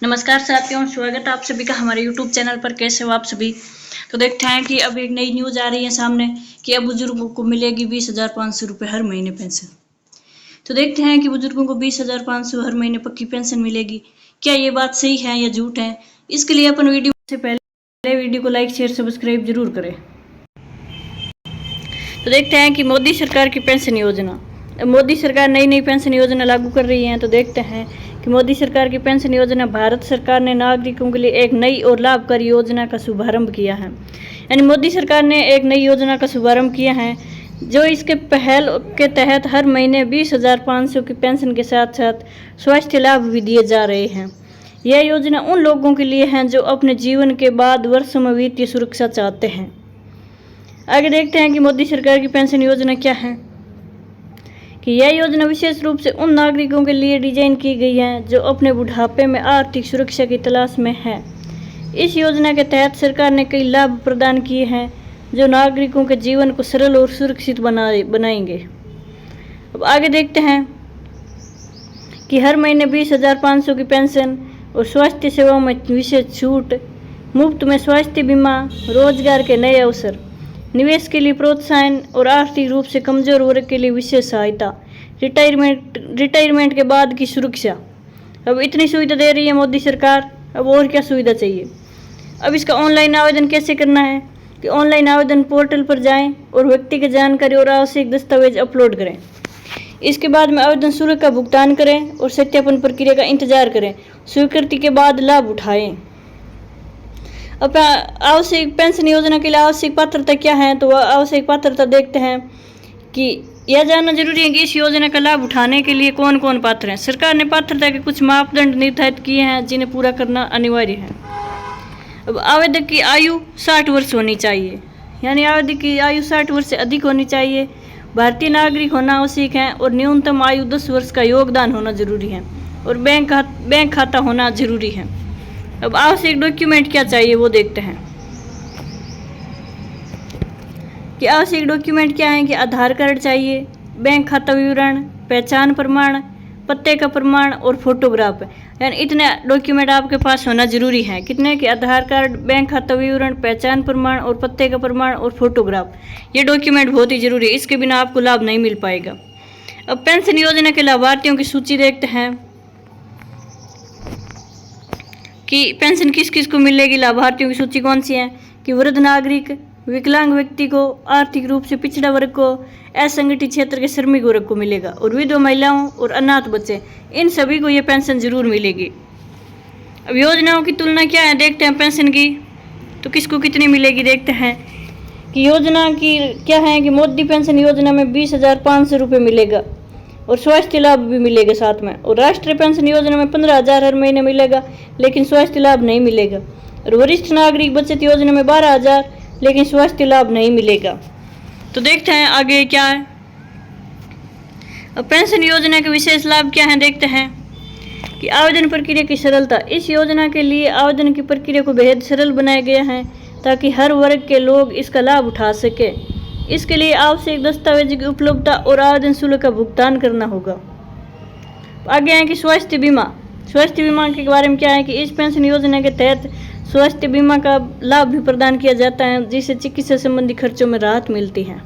नमस्कार साथियों, स्वागत है आप सभी का हमारे YouTube चैनल पर। कैसे हो आप सभी। तो देखते हैं कि अब एक नई न्यूज़ आ रही है सामने कि अब बुजुर्गों को मिलेगी 20,500 रुपये हर महीने पेंशन। तो देखते हैं कि बुजुर्गों को 20,500 हर महीने पक्की पेंशन मिलेगी। क्या ये बात सही है या झूठ है? इसके लिए अपन वीडियो से पहले वीडियो को लाइक शेयर सब्सक्राइब जरूर करें। तो देखते हैं कि मोदी सरकार की पेंशन योजना। मोदी सरकार नई नई पेंशन योजना लागू कर रही है। तो देखते हैं कि मोदी सरकार की पेंशन योजना, भारत सरकार ने नागरिकों के लिए एक नई और लाभकारी योजना का शुभारंभ किया है। यानी मोदी सरकार ने एक नई योजना का शुभारंभ किया है, जो इसके पहल के तहत हर महीने 20,500 की पेंशन के साथ साथ स्वास्थ्य लाभ भी दिए जा रहे हैं। यह योजना उन लोगों के लिए है जो अपने जीवन के बाद वर्षों में वित्तीय सुरक्षा चाहते हैं। आगे देखते हैं कि मोदी सरकार की पेंशन योजना क्या है। कि यह योजना विशेष रूप से उन नागरिकों के लिए डिजाइन की गई है जो अपने बुढ़ापे में आर्थिक सुरक्षा की तलाश में है। इस योजना के तहत सरकार ने कई लाभ प्रदान किए हैं जो नागरिकों के जीवन को सरल और सुरक्षित बनाएंगे। अब आगे देखते हैं कि हर महीने 20,500 की पेंशन और स्वास्थ्य सेवाओं में विशेष छूट, मुफ्त में स्वास्थ्य बीमा, रोजगार के नए अवसर, निवेश के लिए प्रोत्साहन और आर्थिक रूप से कमजोर वर्ग के लिए विशेष सहायता, रिटायरमेंट के बाद की सुरक्षा। अब इतनी सुविधा दे रही है मोदी सरकार, अब और क्या सुविधा चाहिए। अब इसका ऑनलाइन आवेदन कैसे करना है कि ऑनलाइन आवेदन पोर्टल पर जाएं और व्यक्तिगत जानकारी और आवश्यक दस्तावेज अपलोड करें। इसके बाद में आवेदन शुल्क का भुगतान करें और सत्यापन प्रक्रिया का इंतजार करें। स्वीकृति के बाद लाभ उठाएं। अब आवश्यक पेंशन योजना के लिए आवश्यक पात्रता क्या है, तो वह आवश्यक पात्रता देखते हैं कि यह जानना जरूरी है कि इस योजना का लाभ उठाने के लिए कौन कौन पात्र हैं। सरकार ने पात्रता के कुछ मापदंड निर्धारित किए हैं जिन्हें पूरा करना अनिवार्य है। अब आवेदक की आयु 60 वर्ष होनी चाहिए, यानी आवेदक की आयु 60 वर्ष से अधिक होनी चाहिए। भारतीय नागरिक होना आवश्यक है और न्यूनतम आयु 10 वर्ष का योगदान होना जरूरी है और बैंक खाता होना जरूरी है। अब आवश्यक डॉक्यूमेंट क्या चाहिए वो देखते हैं कि आवश्यक डॉक्यूमेंट क्या है कि आधार कार्ड चाहिए, बैंक खाता विवरण, पहचान प्रमाण, पते का प्रमाण और फोटोग्राफ। यानी इतने डॉक्यूमेंट आपके पास होना जरूरी है। कितने कि आधार कार्ड, बैंक खाता विवरण, पहचान प्रमाण और पते का प्रमाण और फोटोग्राफ। ये डॉक्यूमेंट बहुत ही जरूरी है, इसके बिना आपको लाभ नहीं मिल पाएगा। अब पेंशन योजना के लाभार्थियों की सूची देखते हैं कि पेंशन किस किस को मिलेगी। लाभार्थियों की सूची कौन सी है कि वृद्ध नागरिक, विकलांग व्यक्ति को, आर्थिक रूप से पिछड़ा वर्ग को, असंगठित क्षेत्र के श्रमिक वर्ग को मिलेगा और विधवा महिलाओं और अनाथ बच्चे, इन सभी को ये पेंशन जरूर मिलेगी। अब योजनाओं की तुलना क्या है देखते हैं पेंशन की, तो किसको कितनी मिलेगी देखते हैं कि योजना की क्या है कि मोदी पेंशन योजना में 20,500 रुपये मिलेगा और स्वास्थ्य लाभ भी मिलेगा साथ में। और राष्ट्रीय पेंशन योजना में 15,000 हर महीने मिलेगा लेकिन स्वास्थ्य लाभ नहीं मिलेगा। और वरिष्ठ नागरिक बचत योजना में 12,000 लेकिन स्वास्थ्य लाभ नहीं मिलेगा। तो देखते हैं आगे क्या है। अब पेंशन योजना के विशेष लाभ क्या हैं देखते हैं कि आवेदन प्रक्रिया की सरलता। इस योजना के लिए आवेदन की प्रक्रिया को बेहद सरल बनाया गया है ताकि हर वर्ग के लोग इसका लाभ उठा सके। इसके लिए आवश्यक दस्तावेज की उपलब्धता और आवेदन शुल्क का भुगतान करना होगा। आगे है कि स्वास्थ्य बीमा। स्वास्थ्य बीमा के बारे में क्या है कि इस पेंशन योजना के तहत स्वास्थ्य बीमा का लाभ भी प्रदान किया जाता है जिससे चिकित्सा संबंधी खर्चों में राहत मिलती है।